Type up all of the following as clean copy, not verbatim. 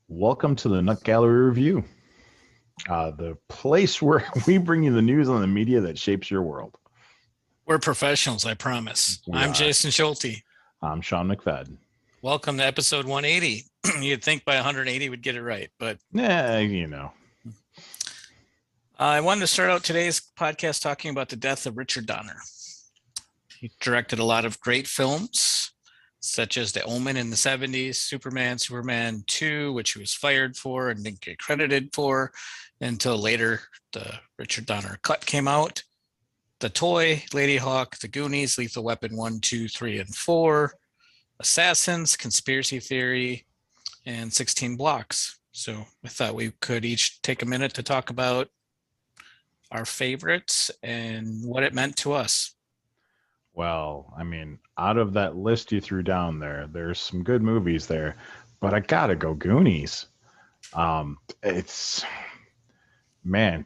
Welcome to the Nut Gallery Review, the place where we bring you the news on the media that shapes your world. We're professionals, I promise. We I'm are. Jason Schulte. I'm Sean McFadden. Welcome to episode 180. You'd think by 180 we'd get it right, but Yeah. I wanted to start out today's podcast talking about the death of Richard Donner. He directed a lot of great films, such as The Omen in the 70s, Superman 2, which he was fired for and didn't get credited for until later the Richard Donner cut came out. The Toy, Lady Hawk, The Goonies, Lethal Weapon 1, 2, 3, and 4, Assassins, Conspiracy Theory, and 16 Blocks. So I thought we could each take a minute to talk about our favorites and what it meant to us. Well, I mean, out of that list you threw down there's some good movies there, but I gotta go Goonies. It's man,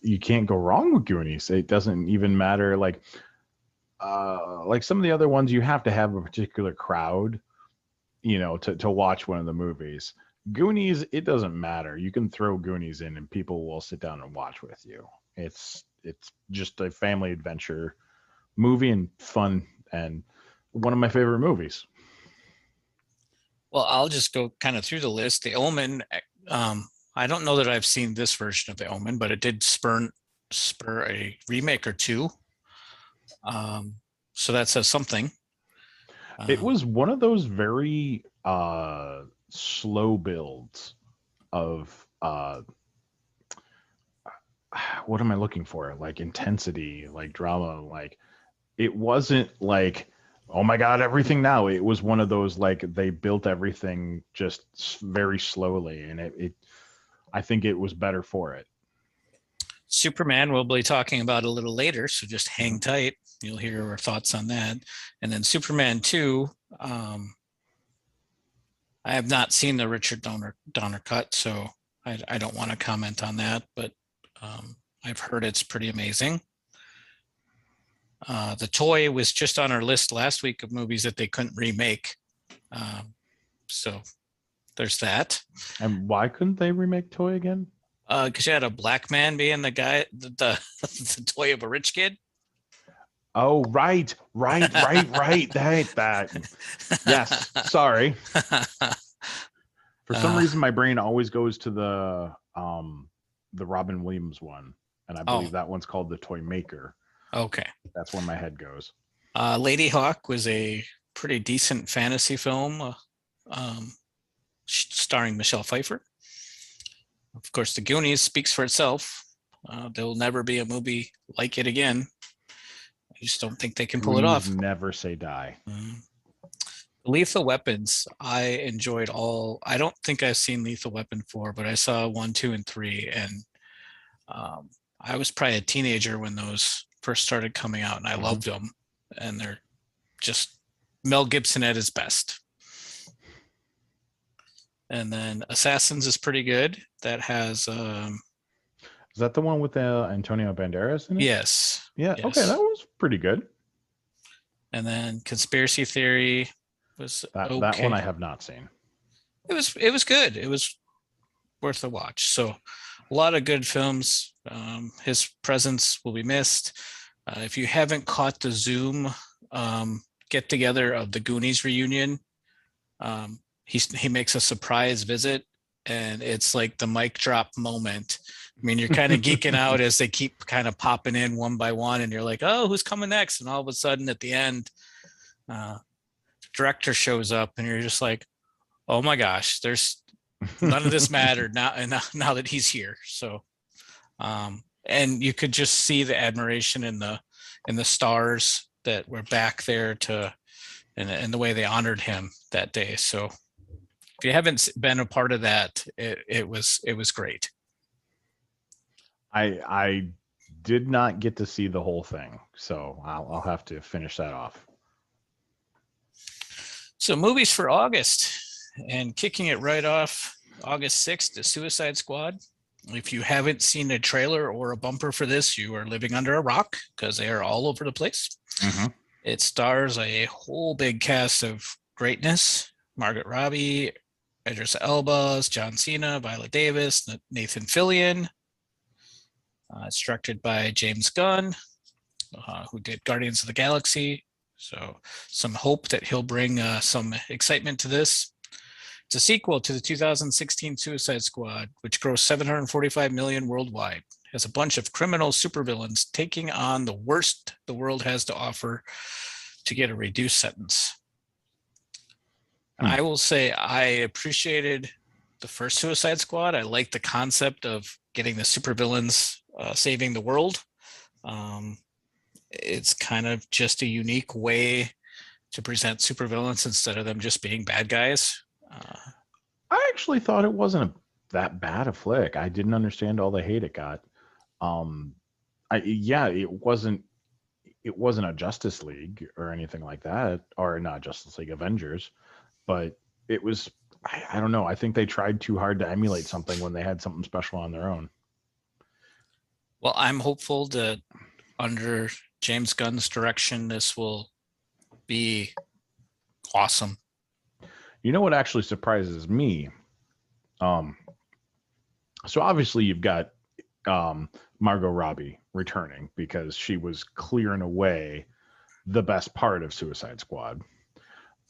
you can't go wrong with Goonies. It doesn't even matter like some of the other ones you have to have a particular crowd, to watch one of the movies. Goonies, it doesn't matter. You can throw Goonies in and people will sit down and watch with you. It's just a family adventure movie and fun and one of my favorite movies. Well, I'll just go kind of through the list. The Omen, I don't know that I've seen this version of The Omen, but it did spur a remake or two. So that says something. It was one of those very slow builds of what am I looking for? Like intensity, like drama, like it wasn't like, oh my God, everything now. It was one of those like they built everything just very slowly, and I think it was better for it. Superman we'll be talking about a little later, so just hang tight. You'll hear our thoughts on that. And then Superman 2, I have not seen the Richard Donner cut, so I don't want to comment on that, but I've heard it's pretty amazing. The Toy was just on our list last week of movies that they couldn't remake. So there's that. And why couldn't they remake Toy again? Because you had a black man being the guy, the toy of a rich kid. Oh, right. That. Yes. Sorry. For some reason, my brain always goes to the Robin Williams one, and I believe that one's called The Toy Maker. Okay. That's where my head goes. Lady Hawk was a pretty decent fantasy film, starring Michelle Pfeiffer. Of course, The Goonies speaks for itself. There'll never be a movie like it again. I just don't think they can pull it off. Never say die. Lethal Weapons, I enjoyed all. I don't think I've seen Lethal Weapon 4, but I saw 1, 2, and 3. And I was probably a teenager when those first started coming out, and I loved them. And they're just Mel Gibson at his best. And then Assassins is pretty good. That has is that the one with Antonio Banderas in it? Yes. Yeah. Yes. Okay, that was pretty good. And then Conspiracy Theory was okay. That one I have not seen. It was good. It was worth a watch. So a lot of good films. His presence will be missed. If you haven't caught the Zoom get together of the Goonies reunion, he makes a surprise visit, and it's like the mic drop moment. I mean, you're kind of geeking out as they keep kind of popping in one by one, and you're like, oh, who's coming next? And all of a sudden at the end, the director shows up, and you're just like, oh my gosh, there's none of this mattered now that he's here. So, and you could just see the admiration in the stars that were back there and the way they honored him that day. So if you haven't been a part of that, it was great. I did not get to see the whole thing, so I'll have to finish that off. So movies for August, and kicking it right off, August 6th, The Suicide Squad. If you haven't seen a trailer or a bumper for this, you are living under a rock, because they are all over the place. It stars a whole big cast of greatness: Margaret Robbie, Idris Elba, John Cena, Viola Davis, Nathan Fillion. It's directed by James Gunn, who did Guardians of the Galaxy. So some hope that he'll bring some excitement to this. It's a sequel to the 2016 Suicide Squad, which grossed $745 million worldwide. It has a bunch of criminal supervillains taking on the worst the world has to offer to get a reduced sentence. I will say I appreciated the first Suicide Squad. I like the concept of getting the supervillains saving the world. It's kind of just a unique way to present supervillains instead of them just being bad guys. I actually thought it wasn't that bad a flick. I didn't understand all the hate it got. It wasn't a Justice League or anything like that, or not Justice League, Avengers, but it was, I don't know. I think they tried too hard to emulate something when they had something special on their own. Well, I'm hopeful that under James Gunn's direction, this will be awesome. You know what actually surprises me? So obviously you've got Margot Robbie returning because she was clearing away the best part of Suicide Squad.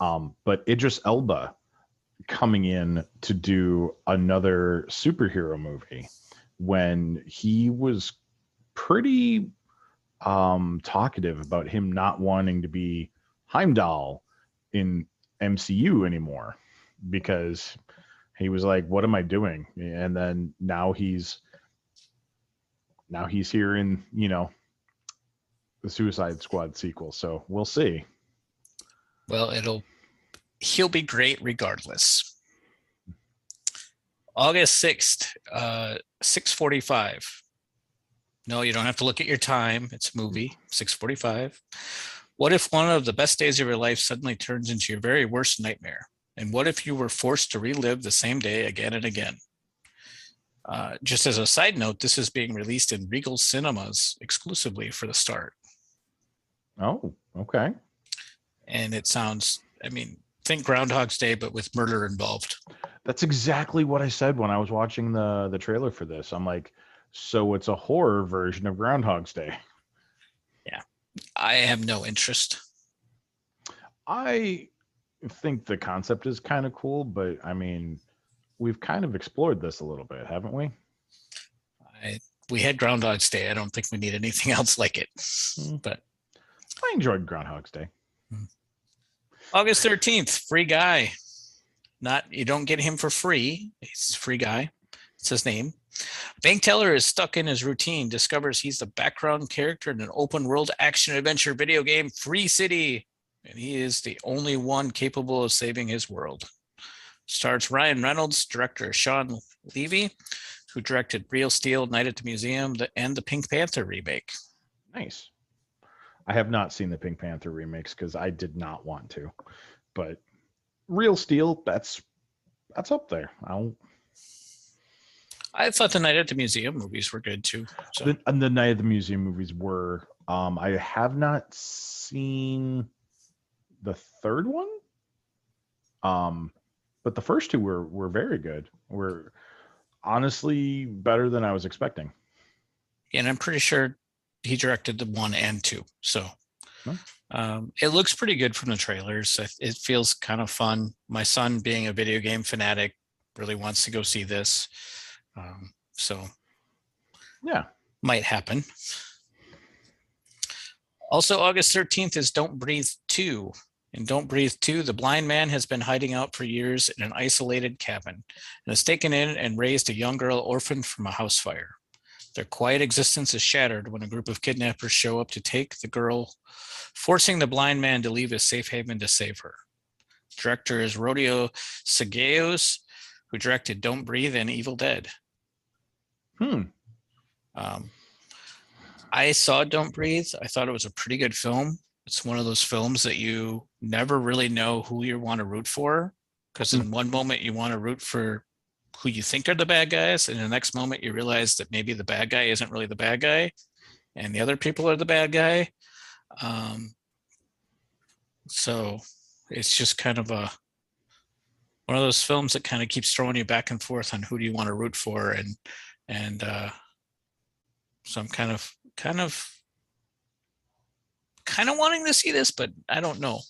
But Idris Elba coming in to do another superhero movie when he was pretty talkative about him not wanting to be Heimdall in MCU anymore because he was like, what am I doing? And then now he's here in, the Suicide Squad sequel. So we'll see. Well, he'll be great regardless. August 6th, 6:45. No, you don't have to look at your time. It's a movie, 6:45. What if one of the best days of your life suddenly turns into your very worst nightmare? And what if you were forced to relive the same day again and again? Just as a side note, this is being released in Regal Cinemas exclusively for the start. Oh, okay. And it sounds, think Groundhog's Day, but with murder involved. That's exactly what I said when I was watching the trailer for this. I'm like, so it's a horror version of Groundhog's Day. Yeah. I have no interest. I think the concept is kind of cool, but we've kind of explored this a little bit, haven't we? We had Groundhog's Day. I don't think we need anything else like it. But I enjoyed Groundhog's Day. August 13th, Free Guy. You don't get him for free. He's a free guy. It's his name. Bank teller is stuck in his routine, discovers he's the background character in an open world action adventure video game, Free City, and he is the only one capable of saving his world. Stars Ryan Reynolds, director Sean Levy, who directed Real Steel, Night at the Museum, and the Pink Panther remake. Nice. I have not seen the Pink Panther remakes because I did not want to, but Real Steel, that's up there. I thought the Night at the Museum movies were good too. So. The Night at the Museum movies were. I have not seen the third one. But the first two were very good. Were honestly better than I was expecting. And I'm pretty sure he directed the 1 and 2. So it looks pretty good from the trailers. It feels kind of fun. My son, being a video game fanatic, really wants to go see this. So yeah, might happen. Also, August 13th is Don't Breathe 2. In Don't Breathe 2, the blind man has been hiding out for years in an isolated cabin and is taken in and raised a young girl orphaned from a house fire. Their quiet existence is shattered when a group of kidnappers show up to take the girl, forcing the blind man to leave his safe haven to save her. Director is Rodeo Segaos, who directed Don't Breathe and Evil Dead. I saw Don't Breathe. I thought it was a pretty good film. It's one of those films that you never really know who you want to root for, because in one moment you want to root for who you think are the bad guys, and in the next moment you realize that maybe the bad guy isn't really the bad guy and the other people are the bad guy. So it's just kind of one of those films that kind of keeps throwing you back and forth on who do you want to root for, and so I'm kind of wanting to see this, but I don't know.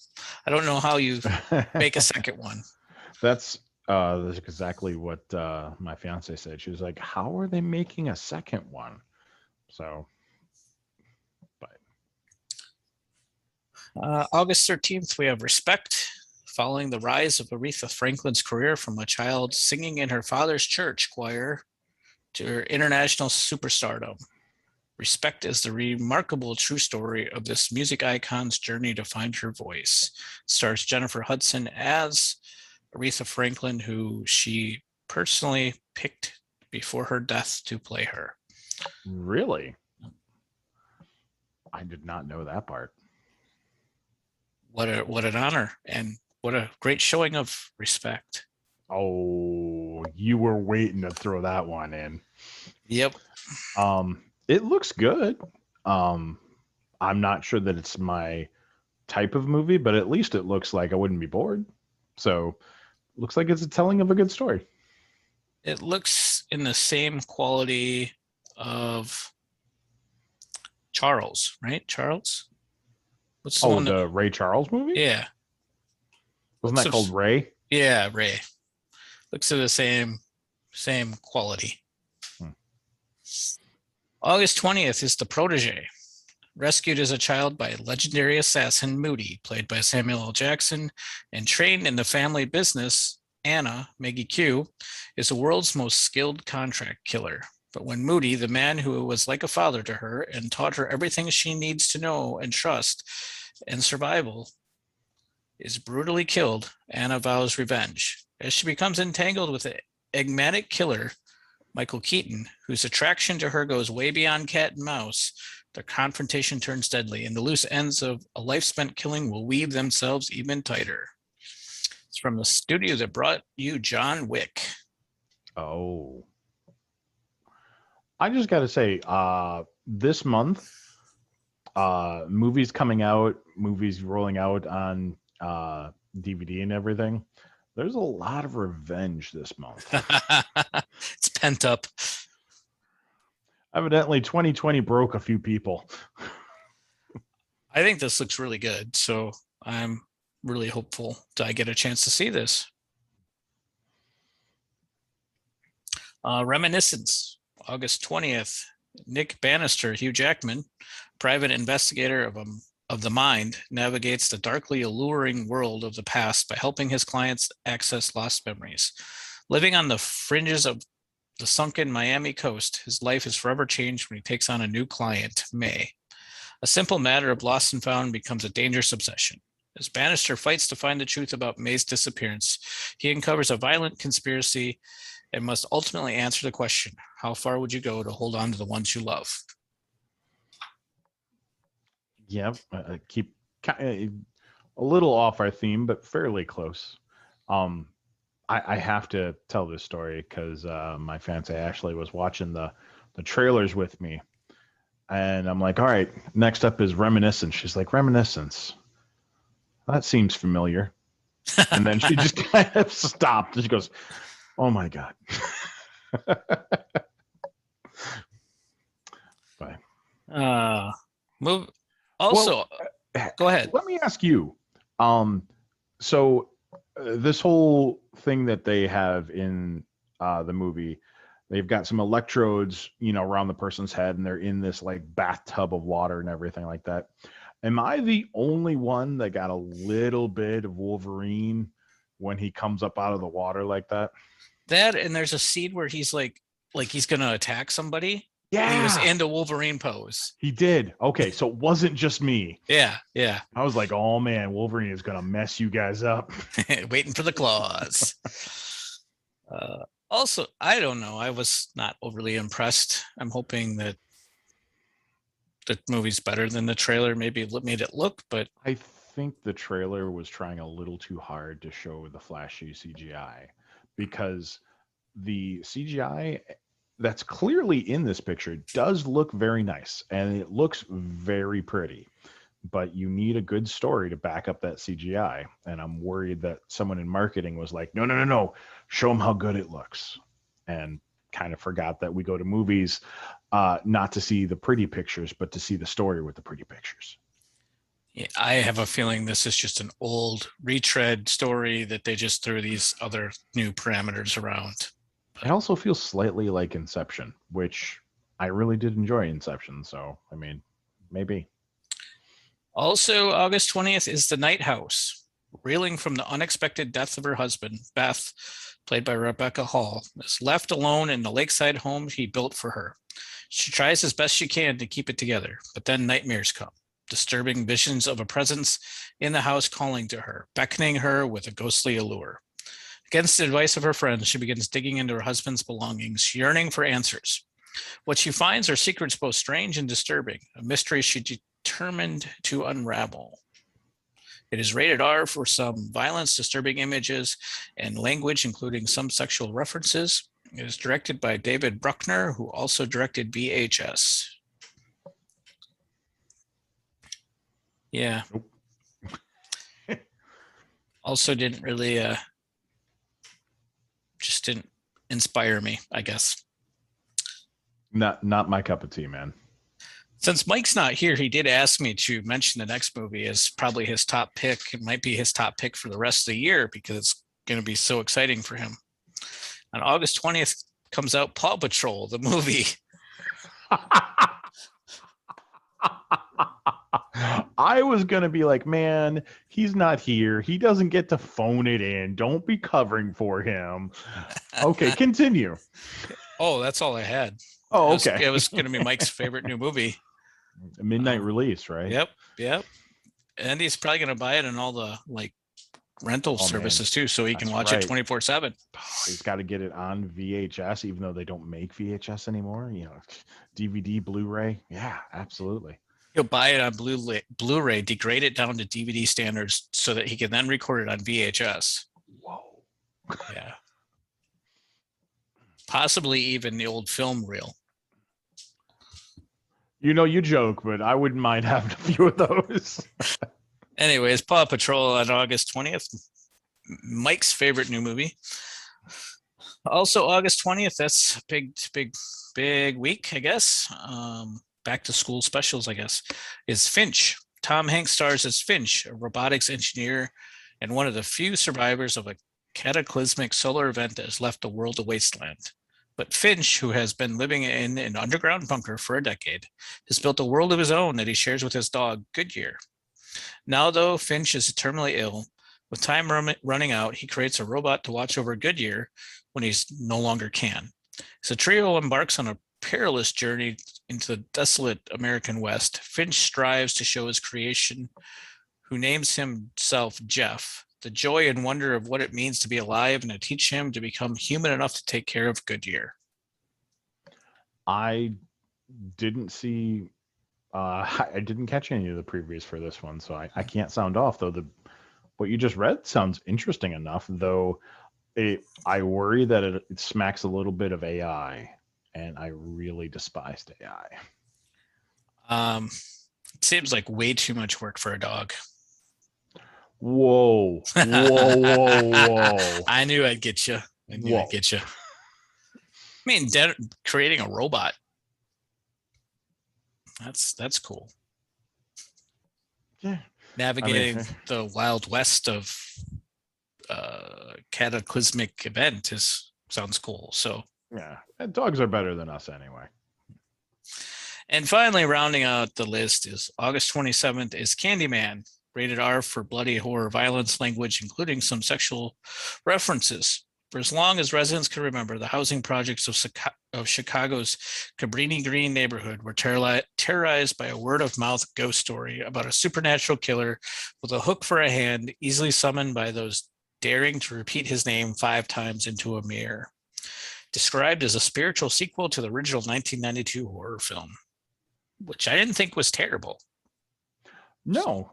I don't know how you make a second one. That's exactly what my fiance said. She was like, "How are they making a second one?" So, but August 13th, we have Respect, following the rise of Aretha Franklin's career from a child singing in her father's church choir to her international superstardom. Respect is the remarkable true story of this music icon's journey to find her voice. It stars Jennifer Hudson as Aretha Franklin, who she personally picked before her death to play her. Really? I did not know that part. What an honor, and what a great showing of respect. Oh, you were waiting to throw that one in. Yep. It looks good. I'm not sure that it's my type of movie, but at least it looks like I wouldn't be bored. So, looks like it's a telling of a good story. It looks in the same quality of Charles, right? Charles? What's the one the Ray Charles movie? Yeah. Wasn't that called Ray? Yeah, Ray. Looks at the same quality. August 20th is The Protege. Rescued as a child by legendary assassin Moody, played by Samuel L. Jackson, and trained in the family business, Anna, Maggie Q, is the world's most skilled contract killer. But when Moody, the man who was like a father to her and taught her everything she needs to know and trust and survival, is brutally killed, Anna vows revenge. As she becomes entangled with the enigmatic killer, Michael Keaton, whose attraction to her goes way beyond cat and mouse, the confrontation turns deadly, and the loose ends of a life spent killing will weave themselves even tighter. It's from the studio that brought you John Wick. Oh. I just got to say, this month, movies coming out, movies rolling out on DVD and everything. There's a lot of revenge this month. It's pent up. Evidently, 2020 broke a few people. I think this looks really good, so I'm really hopeful that I get a chance to see this. Reminiscence, August 20th. Nick Bannister, Hugh Jackman, private investigator of the mind, navigates the darkly alluring world of the past by helping his clients access lost memories. Living on the fringes of the sunken Miami coast, his life is forever changed when he takes on a new client, May. A simple matter of lost and found becomes a dangerous obsession. As Bannister fights to find the truth about May's disappearance, he uncovers a violent conspiracy and must ultimately answer the question, how far would you go to hold on to the ones you love? Yeah, keep a little off our theme, but fairly close. I have to tell this story because my fiance Ashley was watching the trailers with me, and I'm like, all right, next up is Reminiscence. She's like, Reminiscence? That seems familiar. And then she just kind of stopped and she goes, oh my God. Bye. Move. Also, well, go ahead. Let me ask you. So this whole thing that they have in the movie, they've got some electrodes, around the person's head, and they're in this like bathtub of water and everything like that. Am I the only one that got a little bit of Wolverine when he comes up out of the water like that? That, and there's a scene where he's like he's gonna attack somebody. Yeah, he was in the Wolverine pose. He did. Okay, so it wasn't just me. Yeah. I was like, oh man, Wolverine is gonna mess you guys up. Waiting for the claws. Also, I don't know. I was not overly impressed. I'm hoping that the movie's better than the trailer maybe made it look, but I think the trailer was trying a little too hard to show the flashy CGI, because the CGI that's clearly in this picture does look very nice and it looks very pretty, but you need a good story to back up that CGI. And I'm worried that someone in marketing was like, no, no, no, no, show them how good it looks. And kind of forgot that we go to movies not to see the pretty pictures, but to see the story with the pretty pictures. Yeah, I have a feeling this is just an old retread story that they just threw these other new parameters around. It also feels slightly like Inception, which I really did enjoy Inception. So, I mean, maybe. Also, August 20th is The Night House. Reeling from the unexpected death of her husband, Beth, played by Rebecca Hall, is left alone in the lakeside home he built for her. She tries as best she can to keep it together, but then nightmares come. Disturbing visions of a presence in the house calling to her, beckoning her with a ghostly allure. Against the advice of her friends, she begins digging into her husband's belongings, yearning for answers. What she finds are secrets both strange and disturbing, a mystery she determined to unravel. It is rated R for some violence, disturbing images, and language, including some sexual references. It is directed by David Bruckner, who also directed VHS. Yeah. Also didn't really, just didn't inspire me, I guess. Not my cup of tea, man. Since Mike's not here, he did ask me to mention the next movie as probably his top pick. It might be his top pick for the rest of the year because it's going to be so exciting for him. On August 20th comes out Paw Patrol, the movie. I was going to be like, man, he's not here. He doesn't get to phone it in. Don't be covering for him. Okay, continue. Oh, that's all I had. Oh, okay. It was going to be Mike's favorite new movie. A midnight release, right? Yep. And he's probably going to buy it in all the like rental services too, so he can watch it 24/7. He's got to get it on VHS, even though they don't make VHS anymore. You know, DVD, Blu-ray. Yeah, absolutely. He'll buy it on Blu-ray, degrade it down to DVD standards so that he can then record it on VHS. Whoa. Yeah. Possibly even the old film reel. You know, you joke, but I wouldn't mind having a few of those. Anyways, Paw Patrol on August 20th. Mike's favorite new movie. Also, August 20th, that's big week, I guess. Back to school specials, I guess, is Finch. Tom Hanks stars as Finch, a robotics engineer and one of the few survivors of a cataclysmic solar event that has left the world a wasteland. But Finch, who has been living in an underground bunker for a decade, has built a world of his own that he shares with his dog, Goodyear. Now, though, Finch is terminally ill. With time running out, he creates a robot to watch over Goodyear when he's no longer can. As the trio embarks on a perilous journey into the desolate American West, Finch strives to show his creation, who names himself Jeff, the joy and wonder of what it means to be alive and to teach him to become human enough to take care of Goodyear. I didn't see, I didn't catch any of the previews for this one, so I can't sound off, though. What you just read sounds interesting enough, though I worry that it smacks a little bit of AI. And I really despised AI. It seems like way too much work for a dog. Whoa. I knew I'd get you. I mean, creating a robot. That's cool. Yeah. Navigating the Wild West of cataclysmic event sounds cool. So yeah, dogs are better than us anyway. And finally, rounding out the list is August 27th is Candyman, rated R for bloody horror violence language, including some sexual references. For as long as residents can remember, the housing projects of Chicago's Cabrini Green neighborhood were terrorized by a word-of-mouth ghost story about a supernatural killer with a hook for a hand, easily summoned by those daring to repeat his name 5 times into a mirror. Described as a spiritual sequel to the original 1992 horror film, which I didn't think was terrible. No.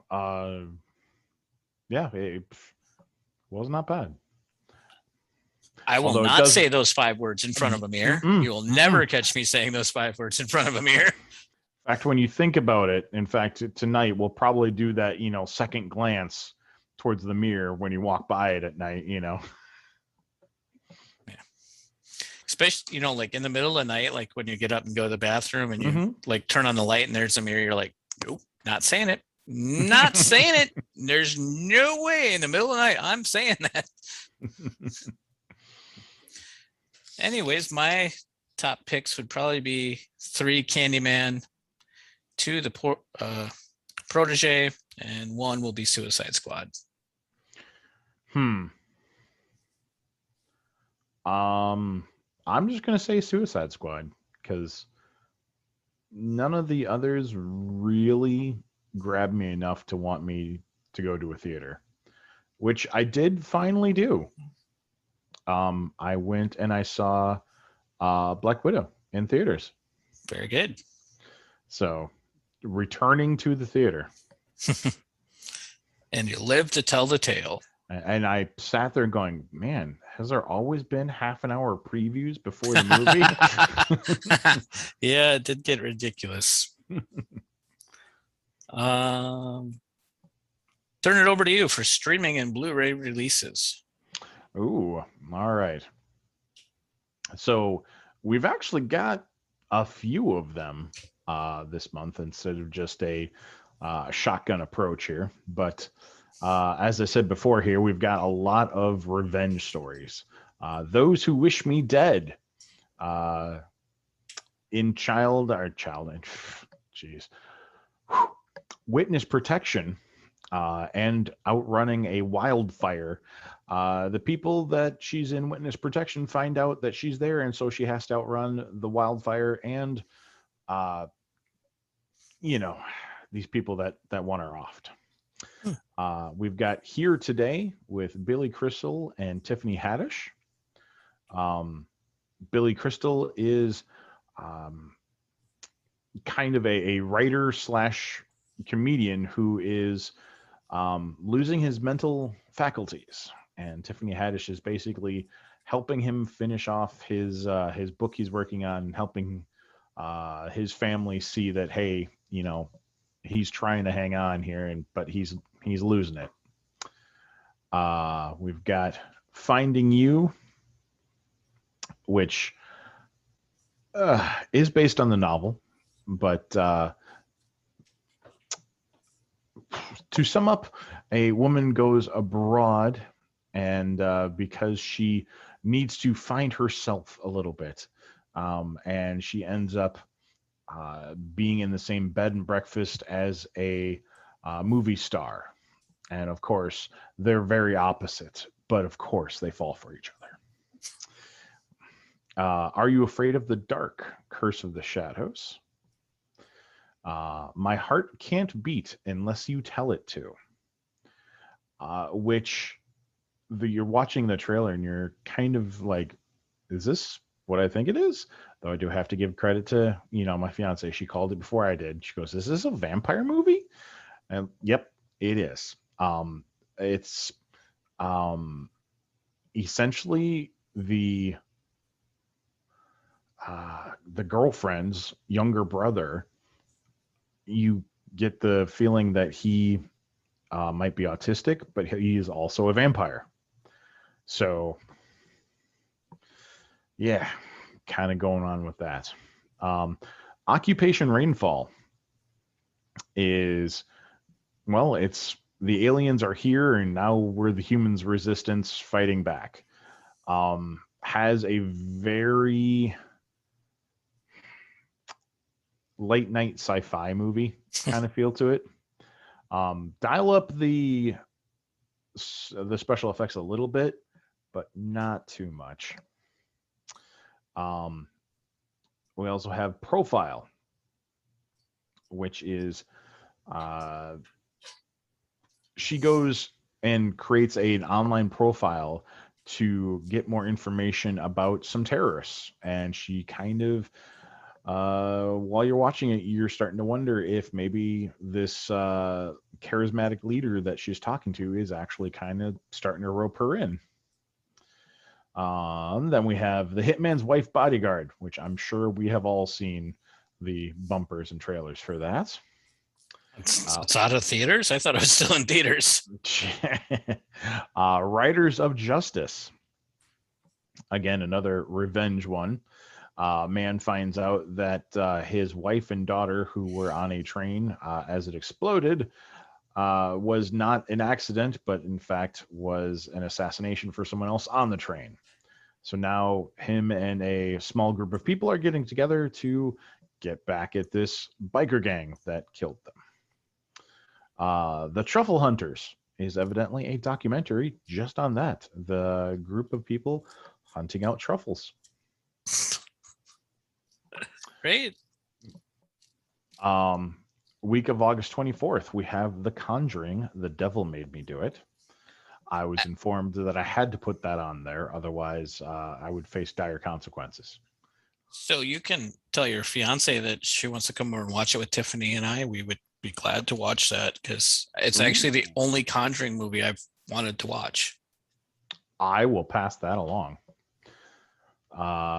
Yeah, it was not bad. I will not say those 5 words in front of a mirror. You will never catch me saying those 5 words in front of a mirror. fact, when you think about it, in fact, tonight we'll probably do that, second glance towards the mirror when you walk by it at night, Yeah. Especially, like in the middle of the night, like when you get up and go to the bathroom and you like turn on the light and there's a mirror, you're like, nope, not saying it. Not saying it. There's no way in the middle of the night I'm saying that. Anyways, my top picks would probably be 3 Candyman, 2 the Portege, and 1 will be Suicide Squad. I'm just gonna say Suicide Squad because none of the others really grabbed me enough to want me to go to a theater, which I did finally do. I went and I saw Black Widow in theaters. Very good. So, returning to the theater. And you live to tell the tale. And I sat there going, man, has there always been half an hour previews before the movie? Yeah, it did get ridiculous. Turn it over to you for streaming and Blu-ray releases. Ooh, all right. So we've actually got a few of them this month instead of just a shotgun approach here. But as I said before here, we've got a lot of revenge stories. Those Who Wish Me Dead. Jeez. Witness Protection and Outrunning a Wildfire. The people that she's in witness protection find out that she's there, and so she has to outrun the wildfire and these people that want her off. We've got Here Today with Billy Crystal and Tiffany Haddish. Billy Crystal is kind of a writer / comedian who is losing his mental faculties, and Tiffany Haddish is basically helping him finish off his book he's working on, helping his family see that, hey, he's trying to hang on here, but he's losing it. We've got Finding You, which is based on the novel, but to sum up, a woman goes abroad, and because she needs to find herself a little bit, and she ends up being in the same bed and breakfast as a movie star. And of course, they're very opposite, but of course, they fall for each other. Are You Afraid of the Dark? Curse of the Shadows. My Heart Can't Beat Unless You Tell It to. Which you're watching the trailer and you're kind of like, is this what I think it is? Though I do have to give credit to, my fiance. She called it before I did. She goes, is this a vampire movie? And yep, it is. It's essentially the girlfriend's younger brother. You get the feeling that he might be autistic, but he is also a vampire. So, yeah, kind of going on with that. Occupation Rainfall is, well, it's the aliens are here, and now we're the humans' resistance fighting back. Has a very late night sci-fi movie kind of feel to it. Dial up the special effects a little bit, but not too much. We also have Profile, which is she goes and creates an online profile to get more information about some terrorists, and she kind of while you're watching it, you're starting to wonder if maybe this charismatic leader that she's talking to is actually kind of starting to rope her in. Then we have The Hitman's Wife, Bodyguard, which I'm sure we have all seen the bumpers and trailers for that. It's out of theaters? I thought it was still in theaters. Riders of Justice. Again, another revenge one. Man finds out that his wife and daughter, who were on a train as it exploded, was not an accident, but in fact was an assassination for someone else on the train. So now him and a small group of people are getting together to get back at this biker gang that killed them. The Truffle Hunters is evidently a documentary just on that. The group of people hunting out truffles. Great. Week of August 24th, we have The Conjuring, The Devil Made Me Do It. I was informed that I had to put that on there, otherwise I would face dire consequences. So you can tell your fiance that she wants to come over and watch it with Tiffany and I. We would be glad to watch that because it's actually the only Conjuring movie I've wanted to watch. I will pass that along.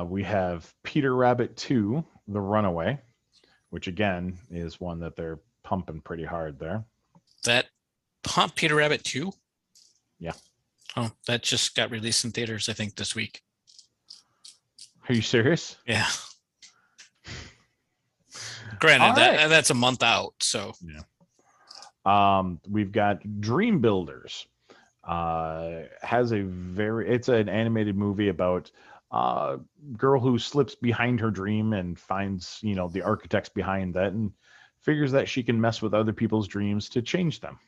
We have Peter Rabbit 2, The Runaway, which again is one that they're pumping pretty hard there. That Peter Rabbit 2? Yeah. Oh, that just got released in theaters, I think, this week. Are you serious? Yeah. Granted, that's a month out, so. Yeah. We've got Dreambuilders. It's an animated movie about a girl who slips behind her dream and finds, the architects behind that and figures that she can mess with other people's dreams to change them.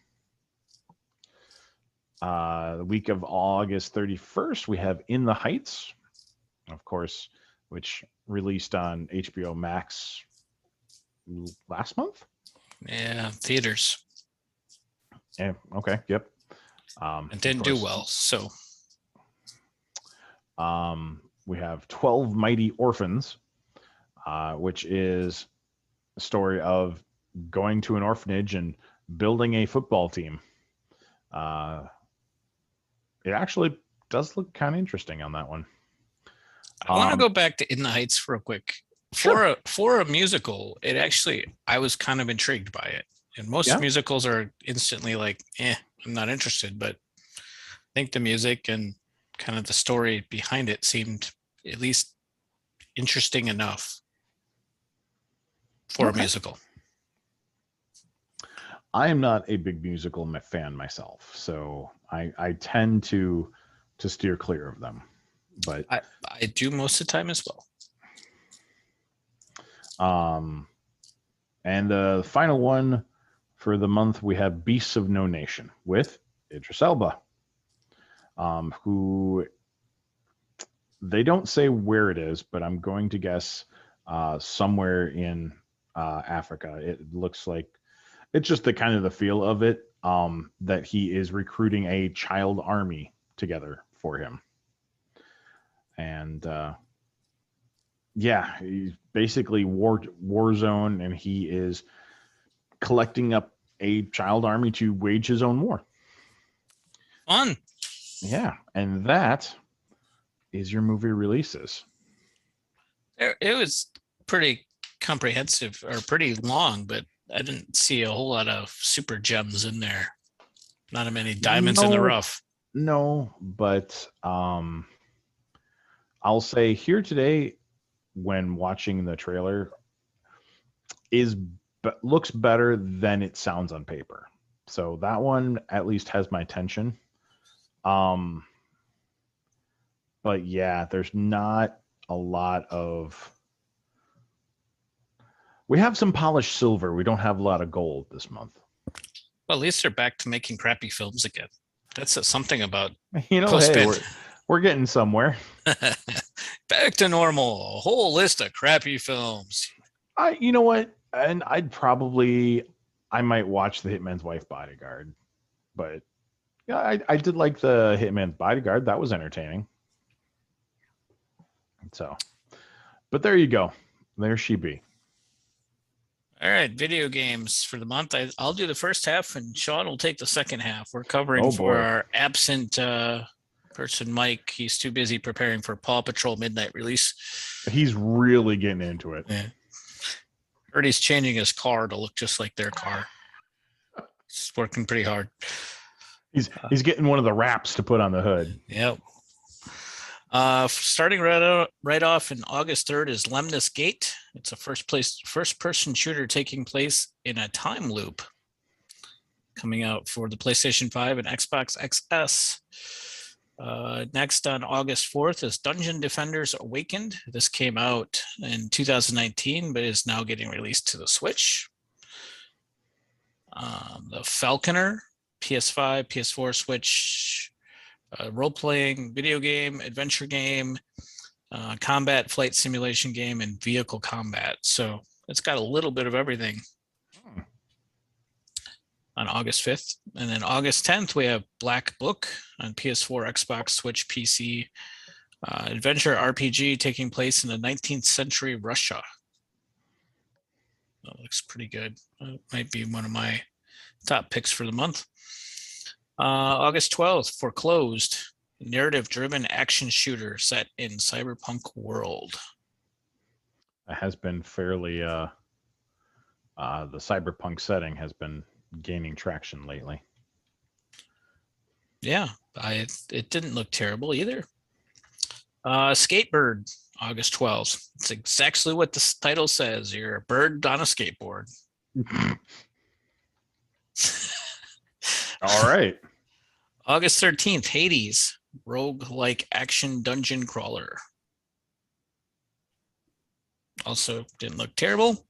The week of August 31st, we have In the Heights, of course, which released on HBO Max last month. Yeah, theaters. Yeah. Okay. Yep. It didn't do well. So. We have 12 Mighty Orphans, which is a story of going to an orphanage and building a football team. It actually does look kind of interesting on that one. I want to go back to In the Heights real quick. Sure. For a musical, I was kind of intrigued by it. And most musicals are instantly like, I'm not interested. But I think the music and kind of the story behind it seemed at least interesting enough for a musical. I am not a big musical fan myself, so I tend to steer clear of them. But I do most of the time as well. And the final one for the month, we have Beasts of No Nation with Idris Elba, who they don't say where it is, but I'm going to guess somewhere in Africa. It looks like it's just the kind of the feel of it, that he is recruiting a child army together for him. And he's basically war zone, and he is collecting up a child army to wage his own war. Fun. Yeah, and that is your movie releases. It was pretty comprehensive or pretty long, but I didn't see a whole lot of super gems in there. Not many diamonds in the rough. No, but I'll say Here Today, when watching the trailer, looks better than it sounds on paper. So that one at least has my attention. But yeah, there's not a lot of. We have some polished silver. We don't have a lot of gold this month. Well, at least they're back to making crappy films again. That says something about hey, we're getting somewhere. Back to normal. A whole list of crappy films. You know what? And I might watch The Hitman's Wife Bodyguard, but yeah, I did like The Hitman's Bodyguard. That was entertaining. So, but there you go. There she be. All right, video games for the month. I'll do the first half, and Sean will take the second half. We're covering for our absent person, Mike. He's too busy preparing for Paw Patrol Midnight release. He's really getting into it. Yeah. Heard he's changing his car to look just like their car. He's working pretty hard. He's getting one of the wraps to put on the hood. Yep. Starting right off in August 3rd is Lemnis Gate. It's a first person shooter taking place in a time loop. Coming out for the PlayStation 5 and Xbox XS. Next on August 4th is Dungeon Defenders Awakened. This came out in 2019, but is now getting released to the Switch. The Falconeer, PS5, PS4, Switch, role-playing video game, adventure game, combat flight simulation game, and vehicle combat. So it's got a little bit of everything. On August 5th. And then August 10th, we have Black Book on PS4, Xbox, Switch, PC. Adventure RPG taking place in the 19th century Russia. That looks pretty good. Might be one of my top picks for the month. August 12th, Forclosed, narrative-driven action shooter set in cyberpunk world. It has been fairly, the cyberpunk setting has been gaining traction lately. Yeah, it didn't look terrible either. Skatebird, August 12th. It's exactly what the title says. You're a bird on a skateboard. All right. August 13th, Hades, rogue-like action dungeon crawler. Also didn't look terrible.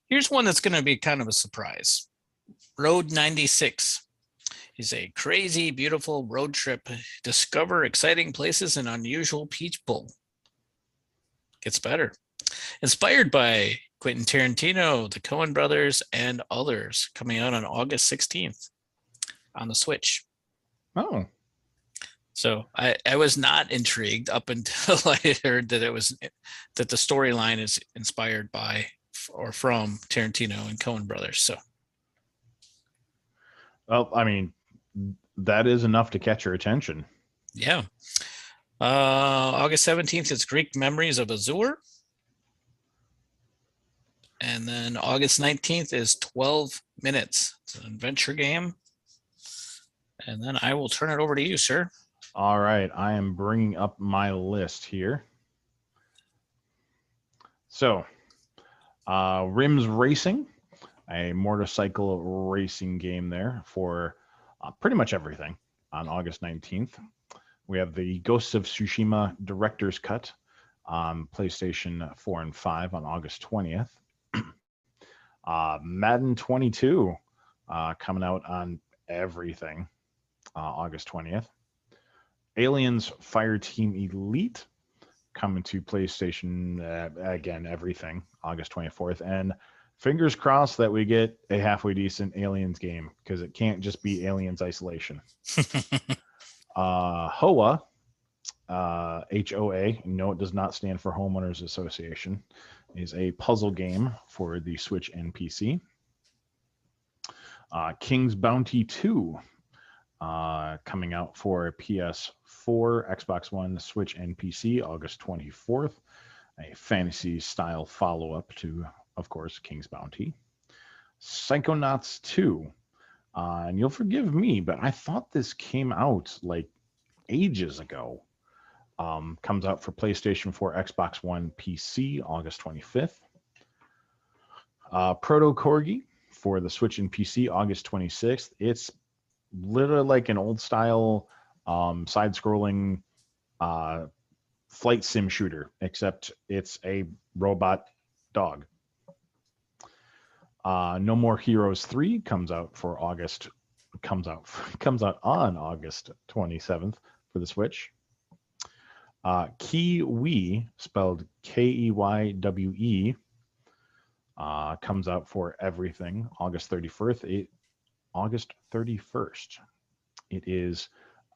Here's one that's going to be kind of a surprise. Road 96 is a crazy, beautiful road trip. Discover exciting places and unusual people. Gets better. Inspired by Quentin Tarantino, the Coen brothers, and others. Coming out on August 16th on the Switch. Oh. So I was not intrigued up until I heard that that the storyline is inspired by or from Tarantino and Coen brothers. So. Well, I mean, that is enough to catch your attention. Yeah. August 17th is Greek Memories of Azur. And then August 19th is 12 Minutes. It's an adventure game. And then I will turn it over to you, sir. All right. I am bringing up my list here. So, Rims Racing, a motorcycle racing game there for pretty much everything on August 19th. We have the Ghosts of Tsushima Director's Cut on PlayStation 4 and 5 on August 20th. Madden 22 coming out on everything August 20th. Aliens Fireteam Elite coming to PlayStation, again, everything, August 24th. And fingers crossed that we get a halfway decent Aliens game, because it can't just be Aliens Isolation. HOA, HOA, no, it does not stand for Homeowners Association, is a puzzle game for the Switch and PC. King's Bounty 2, coming out for PS4, Xbox One, Switch, and PC, August 24th. A fantasy-style follow-up to, of course, King's Bounty. Psychonauts 2. And you'll forgive me, but I thought this came out like ages ago. Comes out for PlayStation 4, Xbox One, PC, August 25th. ProtoCorgi for the Switch and PC, August 26th. It's literally like an old-style side-scrolling flight sim shooter, except it's a robot dog. No More Heroes 3 comes out on August 27th for the Switch. KeyWe, spelled Keywe, comes out for everything August 31st. August 31st. It is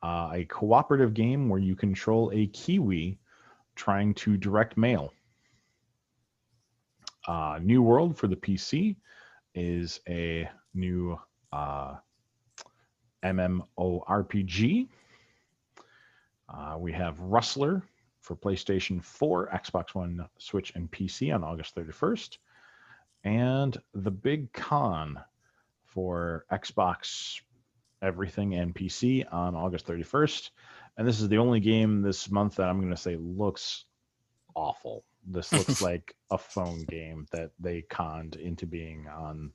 a cooperative game where you control a Kiwi trying to direct mail. New World for the PC is a new MMORPG. We have Rustler for PlayStation 4, Xbox One, Switch, and PC on August 31st. And the big con for Xbox everything and PC on August 31st. And this is the only game this month that I'm going to say looks awful. This looks like a phone game that they conned into being on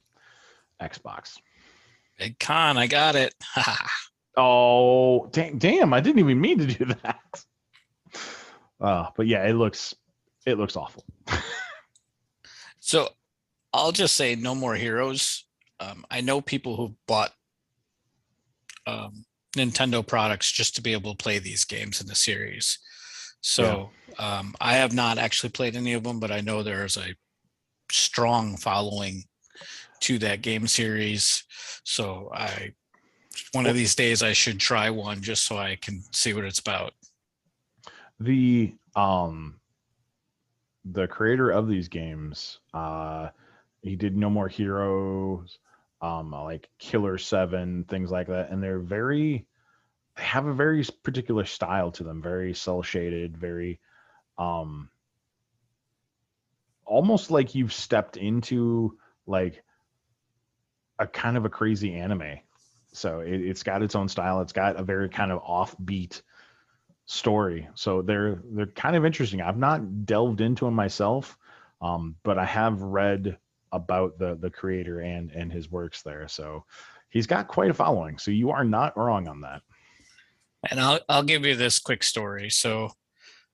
Xbox. Big con, I got it. Oh, damn! I didn't even mean to do that. But yeah, it looks awful. So I'll just say no more heroes. I know people who bought Nintendo products just to be able to play these games in the series. So I have not actually played any of them, but I know there's a strong following to that game series. So one of these days I should try one just so I can see what it's about. The creator of these games, he did No More Heroes, like Killer 7, things like that, and they have a very particular style to them, very cel shaded, very almost like you've stepped into like a kind of a crazy anime. So it's got its own style. It's got a very kind of offbeat story. So they're kind of interesting. I've not delved into them myself, but I have read about the creator and his works there. So he's got quite a following. So you are not wrong on that. And I'll give you this quick story. So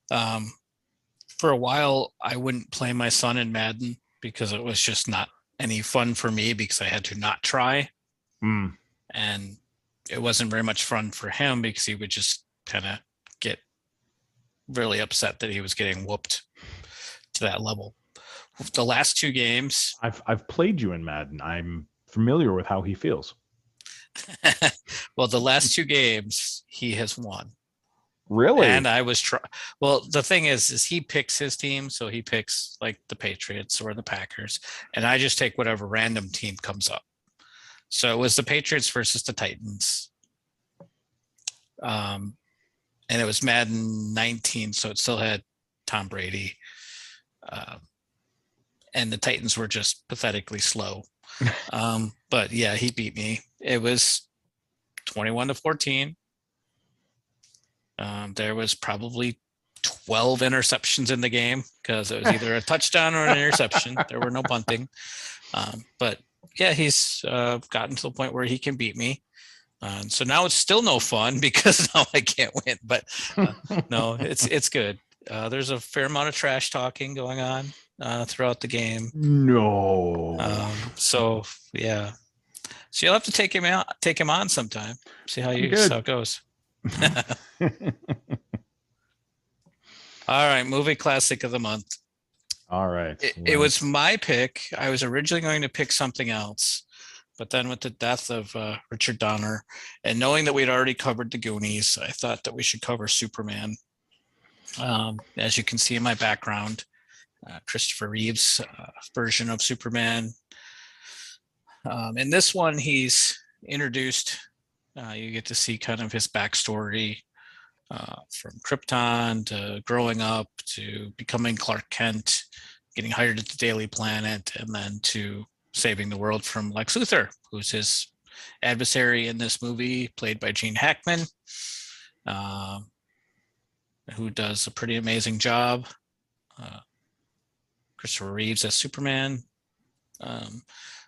for a while I wouldn't play my son in Madden because it was just not any fun for me because I had to not try. And it wasn't very much fun for him because he would just kind of get really upset that he was getting whooped to that level. The last two games, I've played you in Madden. I'm familiar with how he feels. well, the last two games he has won. Really? And I was well, the thing is he picks his team, so he picks like the Patriots or the Packers, and I just take whatever random team comes up. So it was the Patriots versus the Titans. And it was Madden 19, so it still had Tom Brady. And the Titans were just pathetically slow. But yeah, he beat me. It was 21-14. There was probably 12 interceptions in the game because it was either a touchdown or an interception. There were no punting. But yeah, he's gotten to the point where he can beat me. So now it's still no fun because now I can't win. But no, it's good. There's a fair amount of trash talking going on throughout the game. No. So yeah. So you'll have to take him on sometime. See how it goes. All right, movie classic of the month. All right. It was my pick. I was originally going to pick something else, but then with the death of Richard Donner and knowing that we'd already covered the Goonies, I thought that we should cover Superman. As you can see in my background, Christopher Reeve's version of Superman. In this one, he's introduced. You get to see kind of his backstory from Krypton to growing up to becoming Clark Kent, getting hired at the Daily Planet, and then to saving the world from Lex Luthor, who's his adversary in this movie, played by Gene Hackman, who does a pretty amazing job. Christopher Reeves as Superman.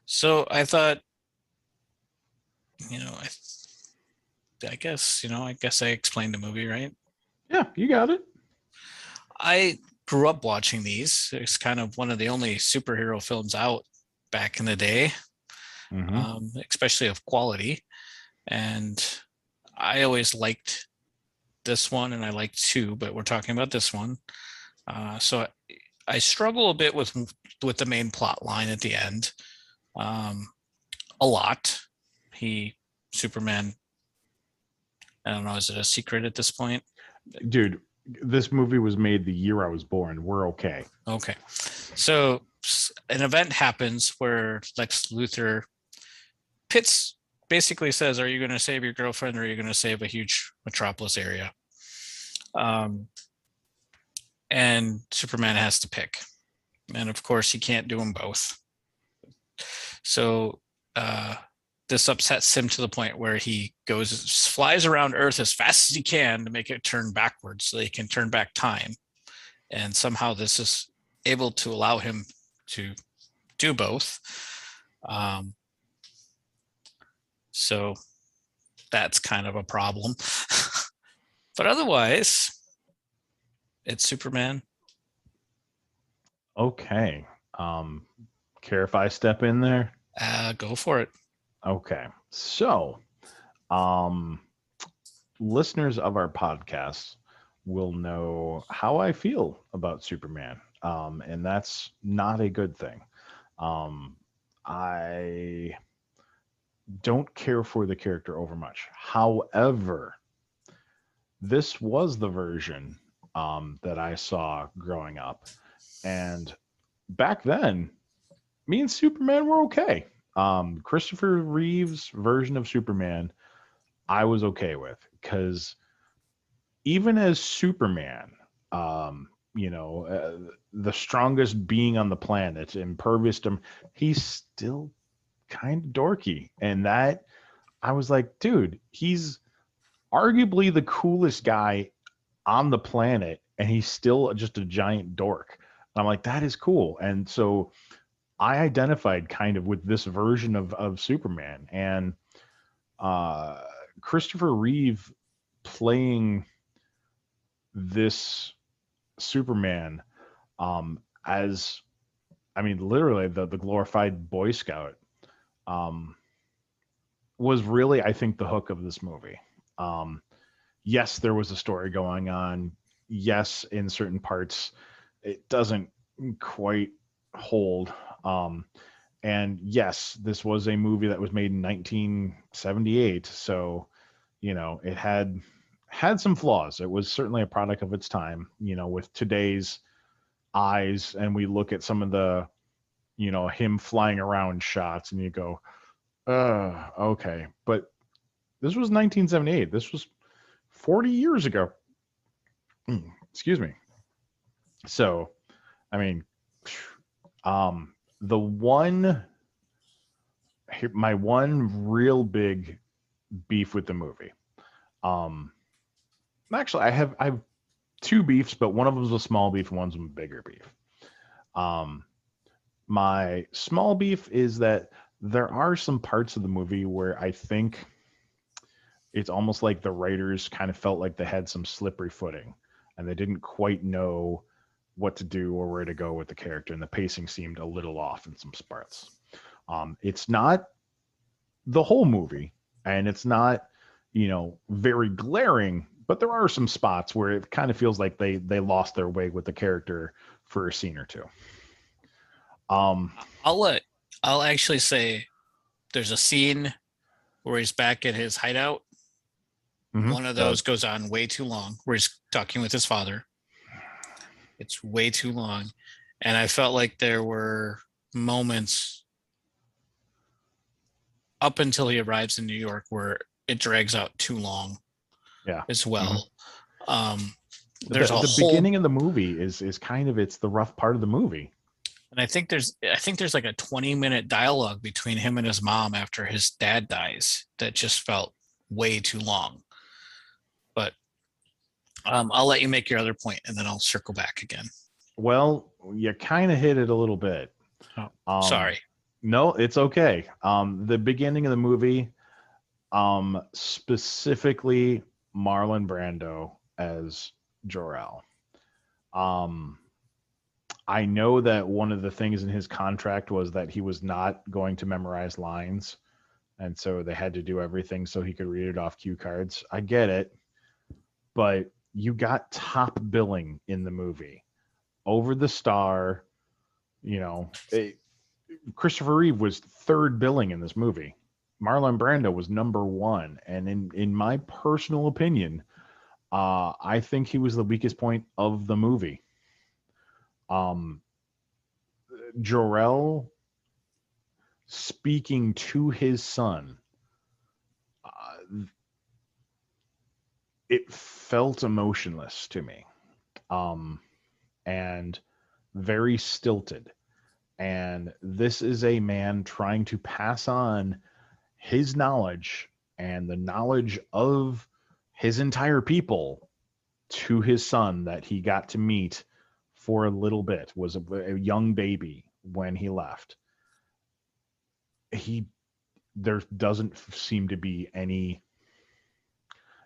So I thought, I guess I explained the movie, right? Yeah, you got it. I grew up watching these. It's kind of one of the only superhero films out back in the day, especially of quality. And I always liked this one, and I liked two, but we're talking about this one. So I struggle a bit with the main plot line at the end. A lot. Superman, I don't know, is it a secret at this point? Dude, this movie was made the year I was born. We're okay. Okay. So an event happens where Lex Luthor basically says, are you going to save your girlfriend or are you going to save a huge metropolis area? And Superman has to pick. And of course, he can't do them both. So this upsets him to the point where he flies around Earth as fast as he can to make it turn backwards so he can turn back time. And somehow this is able to allow him to do both. So that's kind of a problem. But otherwise, it's Superman. Okay. Care if I step in there? Go for it. Okay. So, listeners of our podcast will know how I feel about Superman. And that's not a good thing. I don't care for the character over much. However, this was the version that I saw growing up. And back then, me and Superman were okay. Christopher Reeve's version of Superman, I was okay with because even as Superman, the strongest being on the planet, impervious to, he's still kind of dorky. And that, I was like, dude, he's arguably the coolest guy on the planet, and he's still just a giant dork. And I'm like, that is cool. And so I identified kind of with this version of Superman. And Christopher Reeve playing this Superman as, I mean, literally the glorified Boy Scout was really, I think, the hook of this movie. Yes, there was a story going on. Yes, in certain parts, it doesn't quite hold. And yes, this was a movie that was made in 1978. So, it had some flaws. It was certainly a product of its time, with today's eyes. And we look at some of the, him flying around shots and you go, okay. But this was 1978. This was 40 years ago. Excuse me. So, I mean, the one, my one real big beef with the movie. Actually, I have two beefs, but one of them is a small beef and one's a bigger beef. My small beef is that there are some parts of the movie where I think it's almost like the writers kind of felt like they had some slippery footing and they didn't quite know what to do or where to go with the character, and the pacing seemed a little off in some parts. It's not the whole movie, and it's not, very glaring, but there are some spots where it kind of feels like they lost their way with the character for a scene or two. I'll actually say there's a scene where he's back at his hideout. One of those goes on way too long, where he's talking with his father. It's way too long. And I felt like there were moments up until he arrives in New York where it drags out too long. Yeah. As well. There's the beginning of the movie is kind of, it's the rough part of the movie. And I think there's like a 20-minute dialogue between him and his mom after his dad dies that just felt way too long. But I'll let you make your other point and then I'll circle back again. Well, you kind of hit it a little bit. Sorry. No, it's okay. The beginning of the movie, specifically Marlon Brando as Jor-El. I know that one of the things in his contract was that he was not going to memorize lines, and so they had to do everything so he could read it off cue cards. I get it, but you got top billing in the movie. Over the star, Christopher Reeve was third billing in this movie. Marlon Brando was number one. And in my personal opinion, I think he was the weakest point of the movie. Jor-El speaking to his son, it felt emotionless to me, and very stilted. And this is a man trying to pass on his knowledge and the knowledge of his entire people to his son that he got to meet for a little bit, was a young baby when he left. He There doesn't seem to be any,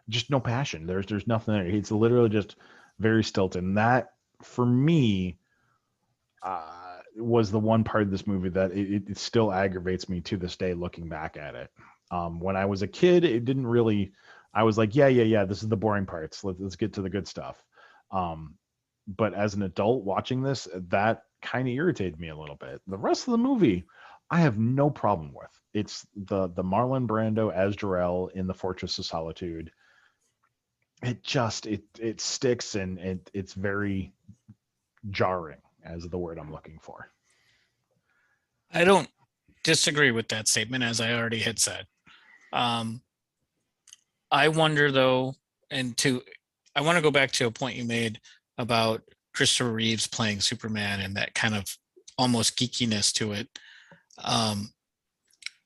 just no passion. There's nothing there. It's literally just very stilted. And that, for me, was the one part of this movie that it still aggravates me to this day looking back at it. When I was a kid, it didn't really. I was like, yeah, this is the boring parts. Let's get to the good stuff. But as an adult watching this, that kind of irritated me a little bit. The rest of the movie, I have no problem with. It's the Marlon Brando as Jor-El in the Fortress of Solitude. It sticks, and it's very jarring, as the word I'm looking for. I don't disagree with that statement, as I already had said. I wonder though, I want to go back to a point you made about Christopher Reeves playing Superman and that kind of almost geekiness to it.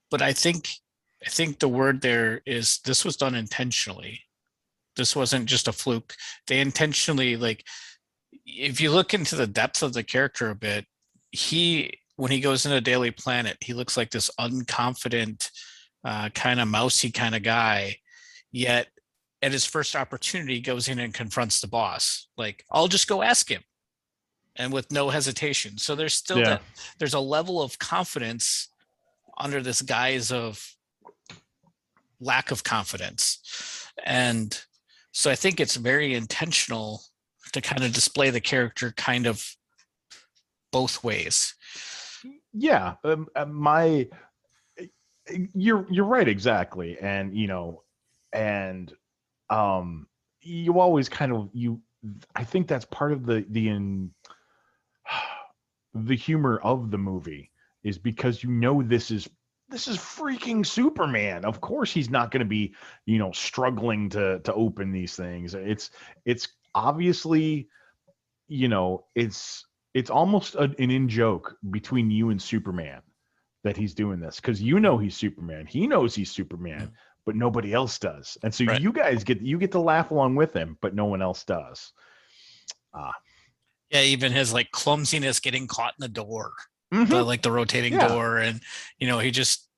But I think the word there is, this was done intentionally. This wasn't just a fluke. They intentionally, like, if you look into the depth of the character a bit, when he goes into Daily Planet, he looks like this unconfident, kind of mousy kind of guy. Yet at his first opportunity, goes in and confronts the boss. Like, I'll just go ask him, and with no hesitation. So there's still there's a level of confidence under this guise of lack of confidence. And so I think it's very intentional to kind of display the character kind of both ways. Yeah, you're right, exactly. And you always kind of, I think that's part of the humor of the movie, is because this is freaking Superman. Of course he's not going to be struggling to open these things. It's obviously, it's almost an in-joke between you and Superman that he's doing this, because he's Superman. He knows he's Superman, but nobody else does. And so right. You guys get to laugh along with him, but no one else does. Yeah, even his like clumsiness getting caught in the door, mm-hmm. the rotating door, and he just,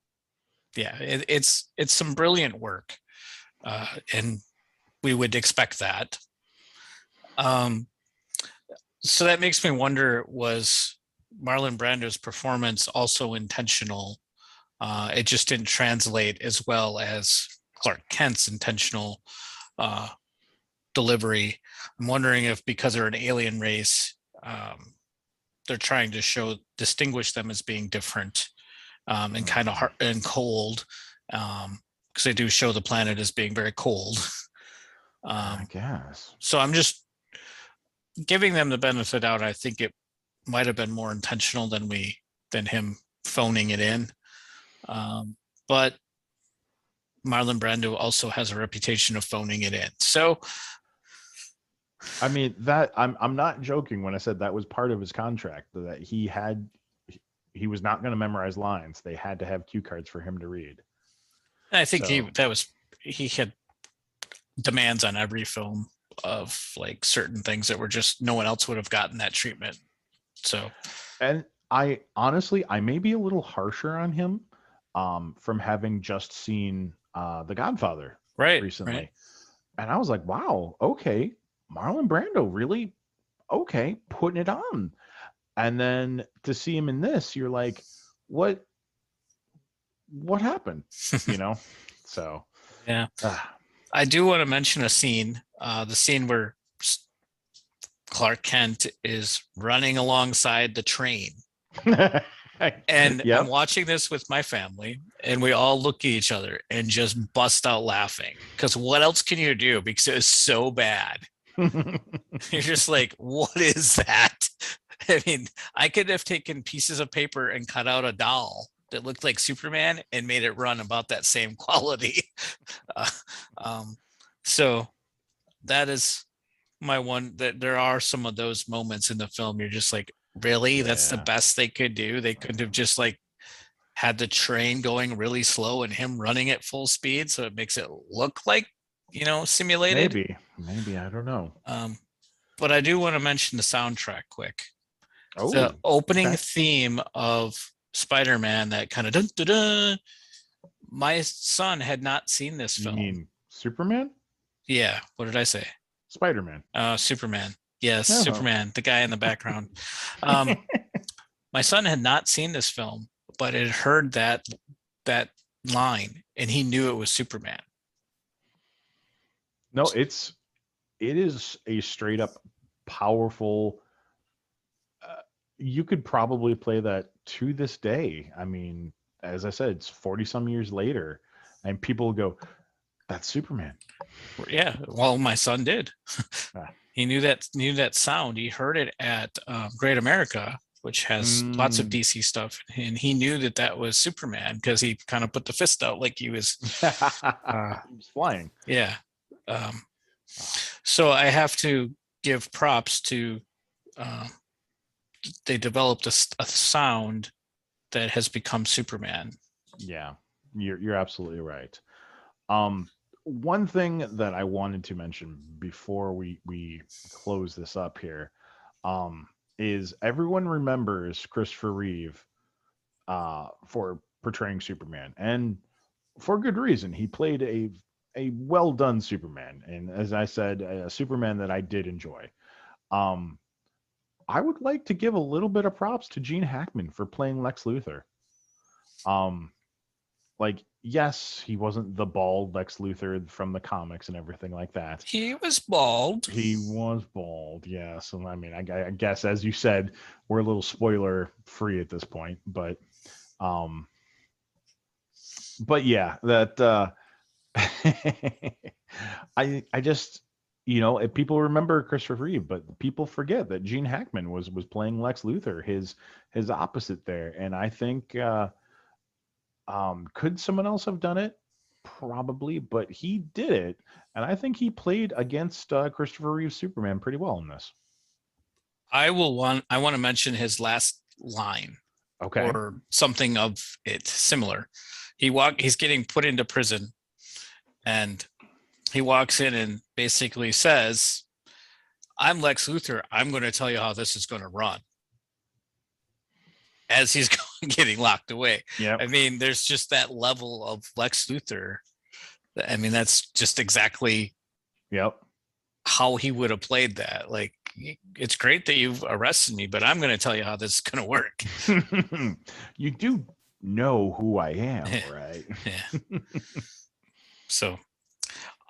it's some brilliant work, and we would expect that. So that makes me wonder, was Marlon Brando's performance also intentional? It just didn't translate as well as Clark Kent's intentional delivery. I'm wondering if, because they're an alien race, they're trying to distinguish them as being different, and kind of hard and cold, because they do show the planet as being very cold. I guess. So I'm just giving them the benefit of the doubt. I think it might have been more intentional than him phoning it in. But Marlon Brando also has a reputation of phoning it in. So, I mean, that I'm not joking when I said that was part of his contract, that he was not going to memorize lines. They had to have cue cards for him to read. I think he had demands on every film of like certain things that were just, no one else would have gotten that treatment. So, and I honestly may be a little harsher on him, from having just seen The Godfather recently. Right. And I was like, wow, okay, Marlon Brando really, okay, putting it on. And then to see him in this, you're like, what happened? So yeah. I do want to mention a scene, the scene where Clark Kent is running alongside the train. And I'm watching this with my family, and we all look at each other and just bust out laughing, because what else can you do? Because it was so bad. You're just like, what is that? I mean, I could have taken pieces of paper and cut out a doll that looked like Superman and made it run about that same quality. So that is my one, that there are some of those moments in the film you're just like, really, that's the Yeah. best they could do. They couldn't have just like had the train going really slow and him running at full speed, so it makes it look like, simulated. Maybe I don't know. But I do want to mention the soundtrack quick. The Oh, opening okay. theme of Spider-Man, that kind of dun, dun, dun, my son had not seen this You film. mean Superman? Yeah, what did I say? Spider-Man. Superman. Yes, Oh. Superman, the guy in the background. Um, my son had not seen this film, but had heard that line, and he knew it was Superman. No, it is a straight up powerful. You could probably play that to this day. I mean, as I said, it's 40 some years later, and people go, "That's Superman." Yeah, well, my son did. Ah. He knew that sound. He heard it at Great America, which has lots of Mm. DC stuff, and he knew that was Superman because he kind of put the fist out like he was. He was flying. Yeah. Um, so I have to give props to. They developed a sound that has become Superman. Yeah, you're absolutely right. One thing that I wanted to mention before we close this up here, is everyone remembers Christopher Reeve for portraying Superman, and for good reason. He played a well done Superman, and as I said, a Superman that I did enjoy. Um, I would like to give a little bit of props to Gene Hackman for playing Lex Luthor. Um, like, yes, he wasn't the bald Lex Luthor from the comics and everything like that. He was bald. He was bald, yes. And I mean, I guess as you said, we're a little spoiler free at this point, um, but yeah, that I just if people remember Christopher Reeve, but people forget that Gene Hackman was playing Lex Luthor, his opposite there, and I think could someone else have done it? Probably, but he did it, and I think he played against Christopher Reeve's Superman pretty well in this. I want to mention his last line Okay. or something of it similar. He's getting put into prison, and he walks in and basically says, "I'm Lex Luthor. I'm going to tell you how this is going to run." As he's getting locked away. Yeah. I mean, there's just that level of Lex Luthor. I mean, that's just exactly Yep. how he would have played that. Like, it's great that you've arrested me, but I'm going to tell you how this is going to work. You do know who I am, right? Yeah. So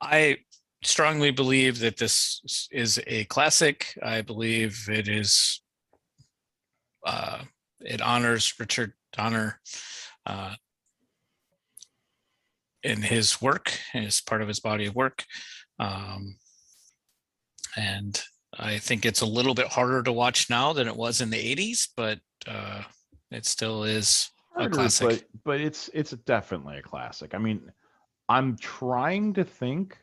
I strongly believe that this is a classic. I believe it is, it honors Richard Donner in his work, as part of his body of work. And I think it's a little bit harder to watch now than it was in the 80s, but it still is a classic. But it's definitely a classic. I mean, I'm trying to think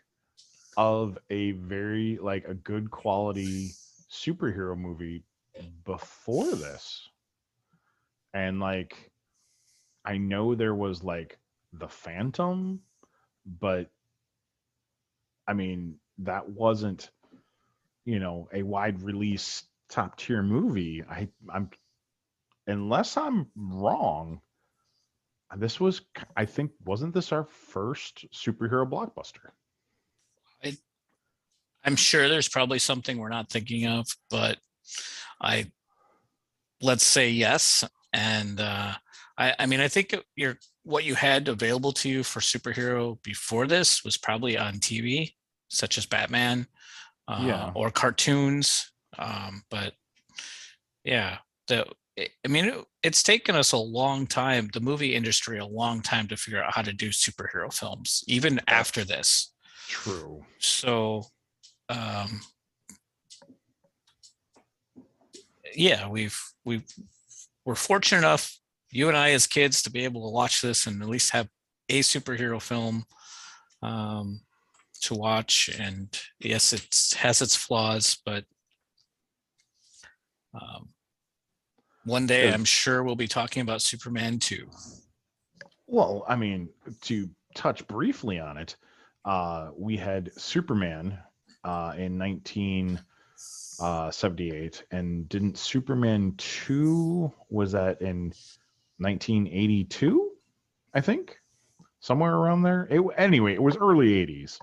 of a very like a good quality superhero movie before this. And like I know there was like The Phantom, but I mean that wasn't, a wide release top tier movie. I'm unless I'm wrong, this was, I think, wasn't this our first superhero blockbuster? I'm sure there's probably something we're not thinking of, but let's say yes. And I mean, I think what you had available to you for superhero before this was probably on TV, such as Batman, Yeah. or cartoons. But yeah, I mean, it's taken us a long time, the movie industry, a long time to figure out how to do superhero films, even after this. True. So, yeah, we're fortunate enough, you and I as kids, to be able to watch this and at least have a superhero film to watch. And yes, it has its flaws, but One day, I'm sure we'll be talking about Superman 2. Well, I mean, to touch briefly on it, we had Superman in 1978, and didn't Superman 2, was that in 1982? I think somewhere around there. Anyway, it was early 80s.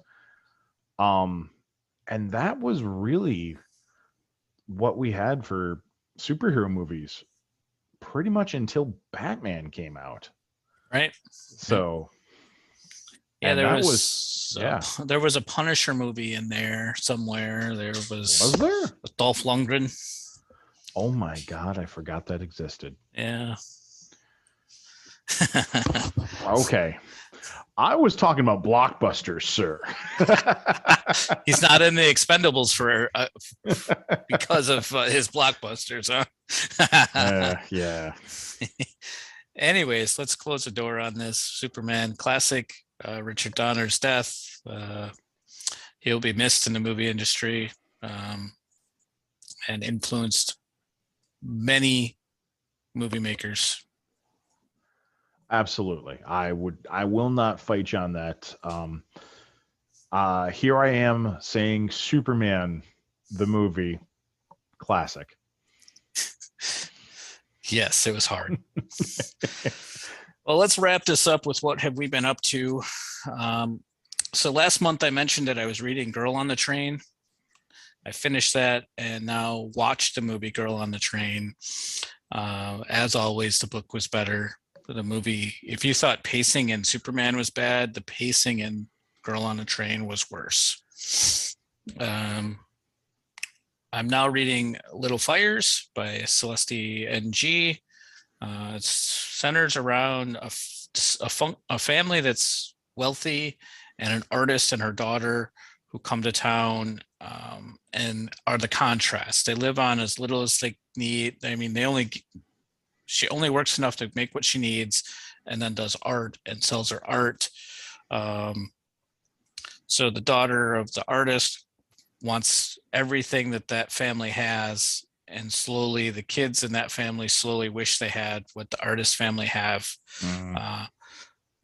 And that was really what we had for superhero movies pretty much until Batman came out. Right. So yeah, there was a Punisher movie in there somewhere. Was there? With Dolph Lundgren. Oh my God, I forgot that existed. Yeah. Okay. I was talking about blockbusters, sir. He's not in the Expendables for because of his blockbusters, huh? Yeah. Anyways, let's close the door on this Superman classic. Richard Donner's death. He'll be missed in the movie industry, and influenced many movie makers. Absolutely. I will not fight you on that. Here I am saying Superman, the movie, classic. Yes, it was hard. Well, let's wrap this up with what have we been up to. So last month I mentioned that I was reading Girl on the Train. I finished that and now watched the movie Girl on the Train. As always, the book was better. The movie, if you thought pacing in Superman was bad, the pacing in Girl on the Train was worse. I'm now reading Little Fires by Celeste Ng. It centers around a family that's wealthy and an artist and her daughter who come to town, and are the contrast. They live on as little as they need. I mean, she only works enough to make what she needs, and then does art and sells her art. So the daughter of the artist wants everything that family has, and slowly the kids in that family slowly wish they had what the artist family have.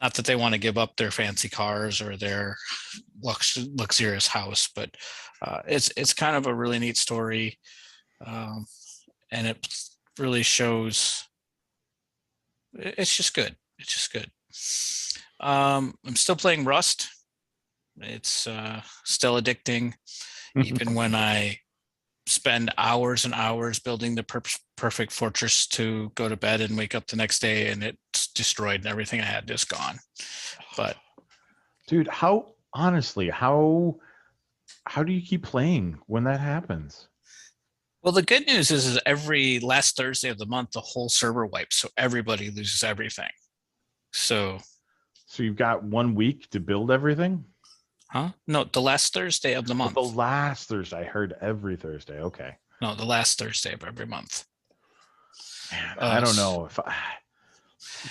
Not that they want to give up their fancy cars or their luxurious house, but it's kind of a really neat story, and it really shows. It's just good. It's just good. I'm still playing Rust. It's still addicting, even when I spend hours and hours building the perfect fortress to go to bed and wake up the next day and it's destroyed and everything I had is gone. But dude, how do you keep playing when that happens? well, the good news is every last Thursday of the month, the whole server wipes, so everybody loses everything. So you've got 1 week to build everything? Huh? No, the last Thursday of the month. The last Thursday. I heard every Thursday. Okay. No, the last Thursday of every month. Man, I don't know if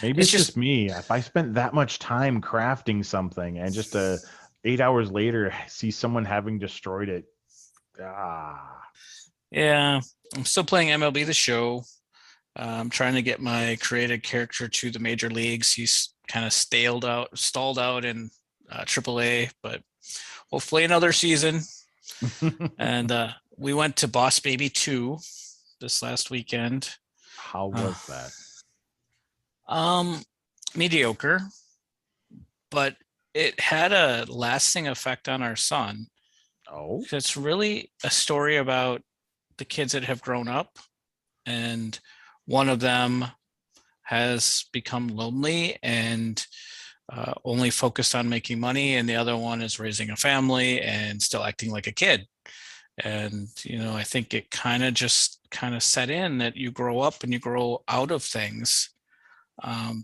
maybe it's just me. If I spent that much time crafting something and just 8 hours later see someone having destroyed it. Yeah, I'm still playing MLB The Show. I'm trying to get my created character to the major leagues. He's kind of stalled out in AAA, but hopefully another season. And we went to Boss Baby 2 this last weekend. How was that? Mediocre, but it had a lasting effect on our son. Oh, it's really a story about the kids that have grown up, and one of them has become lonely and only focused on making money, and the other one is raising a family and still acting like a kid. And I think it kind of set in that you grow up and you grow out of things,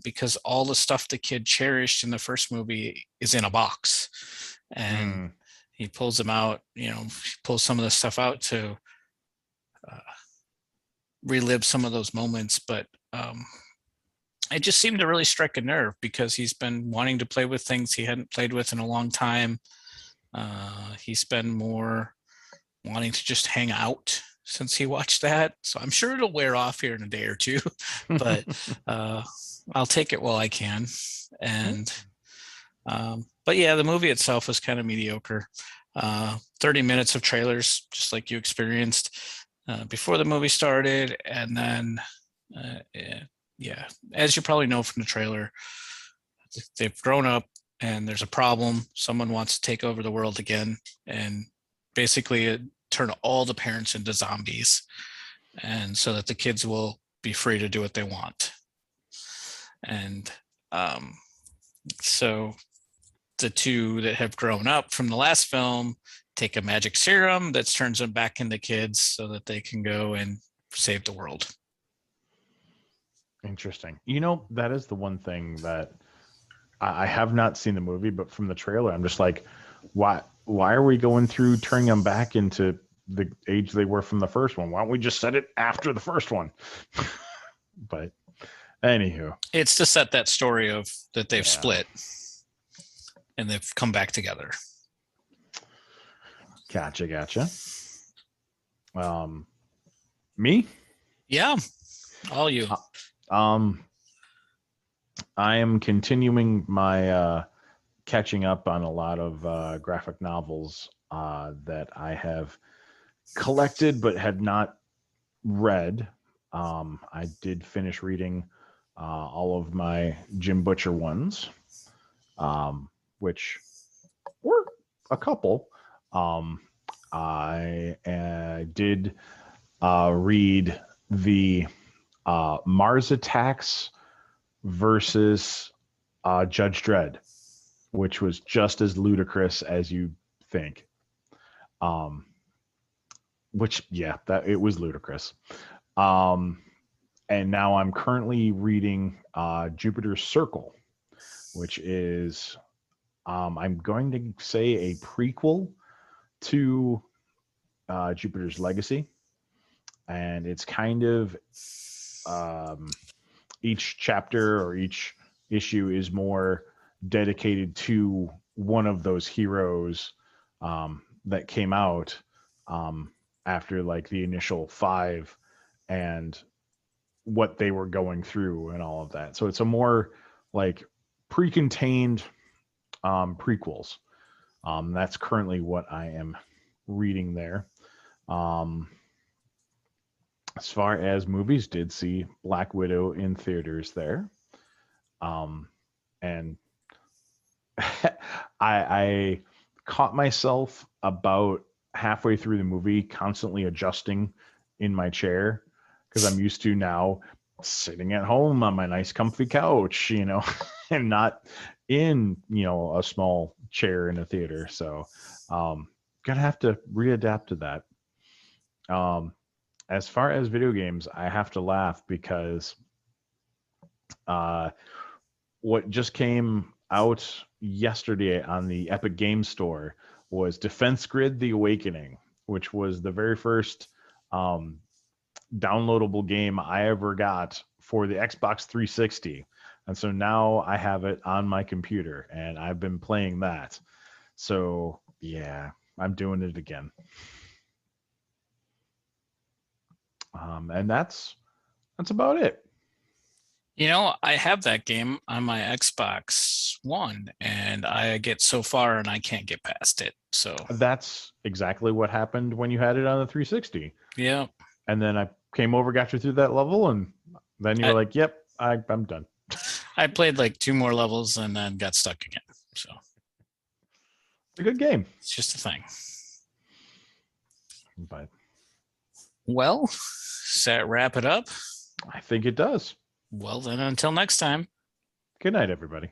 because all the stuff the kid cherished in the first movie is in a box, and he pulls them out. He pulls some of the stuff out to relive some of those moments, but it just seemed to really strike a nerve because he's been wanting to play with things he hadn't played with in a long time. He's been more wanting to just hang out since he watched that, so I'm sure it'll wear off here in a day or two. But I'll take it while I can. And but yeah, the movie itself was kind of mediocre. 30 minutes of trailers, just like you experienced before the movie started, and then yeah, as you probably know from the trailer, they've grown up and there's a problem. Someone wants to take over the world again, and basically turn all the parents into zombies, and so that the kids will be free to do what they want. And so the two that have grown up from the last film take a magic serum that turns them back into kids so that they can go and save the world. Interesting. You know, that is the one thing that I have not seen the movie, but from the trailer, I'm just like, why are we going through turning them back into the age they were from the first one? Why don't we just set it after the first one? But anywho, it's to set that story of that they've split and they've come back together. Gotcha. Me? Yeah, all you. I am continuing my catching up on a lot of graphic novels that I have collected but had not read. I did finish reading all of my Jim Butcher ones, which were a couple. I did read the Mars Attacks versus Judge Dredd, which was just as ludicrous as you think. Which, yeah, that it was ludicrous. And now I'm currently reading Jupiter's Circle, which is, I'm going to say, a prequel to Jupiter's Legacy. And it's kind of each chapter or each issue is more dedicated to one of those heroes that came out after like the initial 5 and what they were going through and all of that. So it's a more like pre-contained prequels. That's currently what I am reading there. As far as movies, did see Black Widow in theaters there. And I caught myself about halfway through the movie constantly adjusting in my chair because I'm used to now sitting at home on my nice comfy couch, you know, and not in, you know, a small chair in a theater. So gonna have to readapt to that. As far as video games, I have to laugh because what just came out yesterday on the Epic Games Store was Defense Grid: The Awakening, which was the very first downloadable game I ever got for the Xbox 360. And so now I have it on my computer and I've been playing that. So yeah, I'm doing it again. And that's about it. You know, I have that game on my Xbox One and I get so far and I can't get past it. So that's exactly what happened when you had it on the 360. Yeah. And then I came over, got you through that level, and then you were like, yep, I'm done. I played like 2 more levels and then got stuck again. So it's a good game. It's just a thing. But well, does that wrap it up? I think it does. Well, then until next time. Good night, everybody.